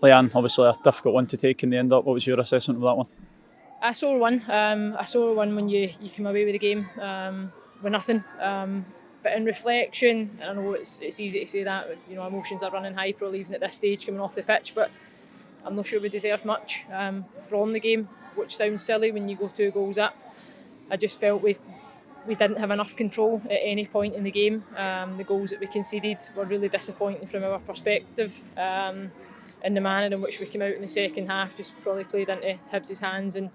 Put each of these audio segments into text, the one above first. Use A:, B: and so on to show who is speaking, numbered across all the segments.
A: Leanne, obviously a difficult one to take in the end up. What was your assessment of that one?
B: A sore one. A sore one when you come away with the game with nothing. But in reflection, I know it's easy to say that, emotions are running high probably even at this stage coming off the pitch, but I'm not sure we deserved much from the game, which sounds silly when you go 2 goals up. I just felt we didn't have enough control at any point in the game. The goals that we conceded were really disappointing from our perspective. And the manner in which we came out in the second half just probably played into Hibs' hands, and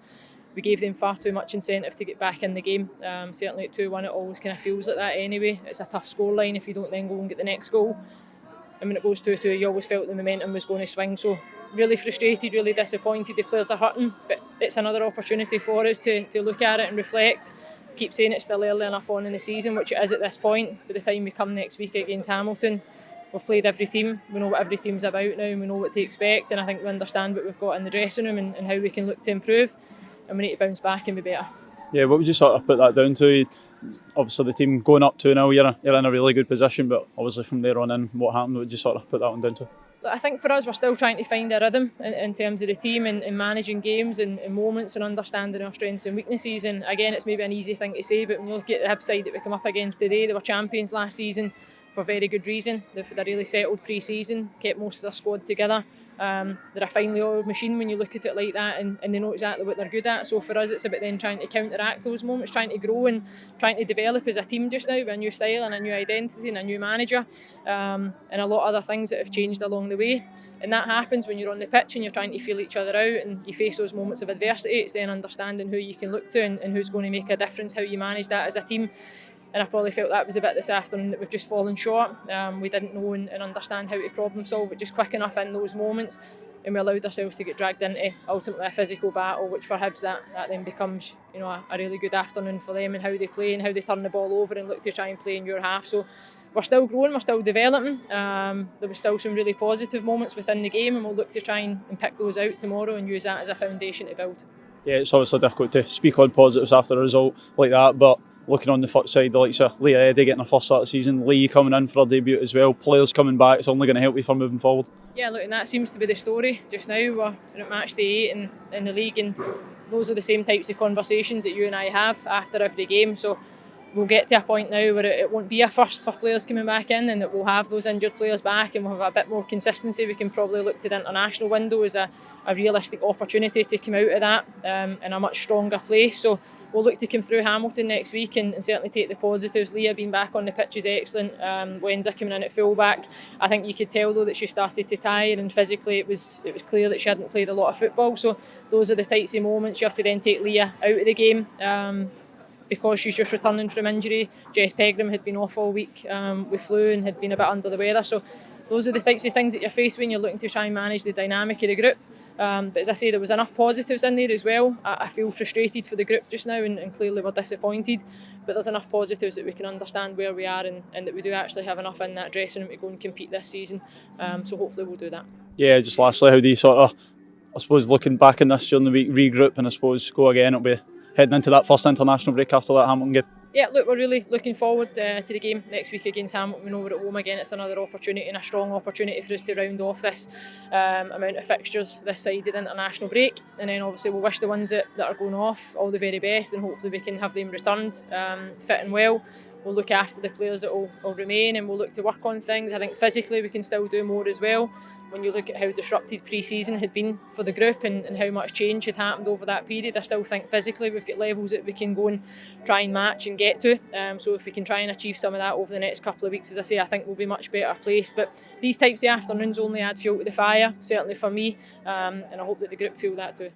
B: we gave them far too much incentive to get back in the game. Certainly at 2-1 it always kind of feels like that anyway. It's a tough scoreline if you don't then go and get the next goal. And when it goes 2-2 you always felt the momentum was going to swing. So really frustrated, really disappointed. The players are hurting, but it's another opportunity for us to look at it and reflect. Keep saying it's still early enough on in the season, which it is at this point. By the time we come next week against Hamilton, we've played every team, we know what every team's about now, and we know what to expect, and I think we understand what we've got in the dressing room and how we can look to improve, and we need to bounce back and be better.
A: Yeah, what would you sort of put that down to? Obviously the team going up 2-0, you're in a really good position, but obviously from there on in, what happened, what would you sort of put that one down to?
B: I think for us we're still trying to find a rhythm in terms of the team and managing games and moments and understanding our strengths and weaknesses. And again, it's maybe an easy thing to say, but when you look at the Hibs side that we come up against today, they were champions last season for very good reason. They've had a really settled pre-season, kept most of their squad together. They're a finely oiled machine when you look at it like that, and they know exactly what they're good at. So for us it's about then trying to counteract those moments, trying to grow and trying to develop as a team just now with a new style and a new identity and a new manager, and a lot of other things that have changed along the way. And that happens when you're on the pitch and you're trying to feel each other out and you face those moments of adversity. It's then understanding who you can look to and who's going to make a difference, how you manage that as a team. And I probably felt that was a bit this afternoon, that we've just fallen short. We didn't know and understand how to problem solve it just quick enough in those moments, and we allowed ourselves to get dragged into ultimately a physical battle, which for Hibs that then becomes a really good afternoon for them and how they play and how they turn the ball over and look to try and play in your half. So we're still growing, we're still developing. There was still some really positive moments within the game, and we'll look to try and pick those out tomorrow and use that as a foundation to build.
A: Yeah, it's obviously difficult to speak on positives after a result like that, but looking on the flip side, the likes of Leah Eddy getting a first start of the season, Lee coming in for a debut as well, players coming back, it's only going to help you for moving forward.
B: Yeah, look, and that seems to be the story just now. We're at match day 8 in the league, and those are the same types of conversations that you and I have after every game. So we'll get to a point now where it won't be a first for players coming back in, and that we'll have those injured players back and we'll have a bit more consistency. We can probably look to the international window as a realistic opportunity to come out of that in a much stronger place. So we'll look to come through Hamilton next week and certainly take the positives. Leah being back on the pitch is excellent. Wenza coming in at full-back. I think you could tell though that she started to tire, and physically it was clear that she hadn't played a lot of football. So those are the types of moments you have to then take Leah out of the game. Because she's just returning from injury. Jess Pegram had been off all week with flu and had been a bit under the weather. So those are the types of things that you're faced when you're looking to try and manage the dynamic of the group. But as I say, there was enough positives in there as well. I feel frustrated for the group just now, and clearly we're disappointed. But there's enough positives that we can understand where we are, and that we do actually have enough in that dressing room to go and compete this season. So hopefully we'll do that. Yeah,
A: just lastly, how do you sort of, I suppose, looking back on this during the week, regroup and I suppose go again? It'll be heading into that first international break after that Hamilton game.
B: Yeah, look, we're really looking forward to the game next week against Hamilton. We know we're at home again. It's another opportunity and a strong opportunity for us to round off this amount of fixtures this side of the international break. And then obviously we'll wish the ones that are going off all the very best, and hopefully we can have them returned fit and well. We'll look after the players that will remain, and we'll look to work on things. I think physically we can still do more as well. When you look at how disrupted pre-season had been for the group and how much change had happened over that period, I still think physically we've got levels that we can go and try and match and get to. So if we can try and achieve some of that over the next couple of weeks, as I say, I think we'll be much better placed. But these types of afternoons only add fuel to the fire, certainly for me, and I hope that the group feel that too.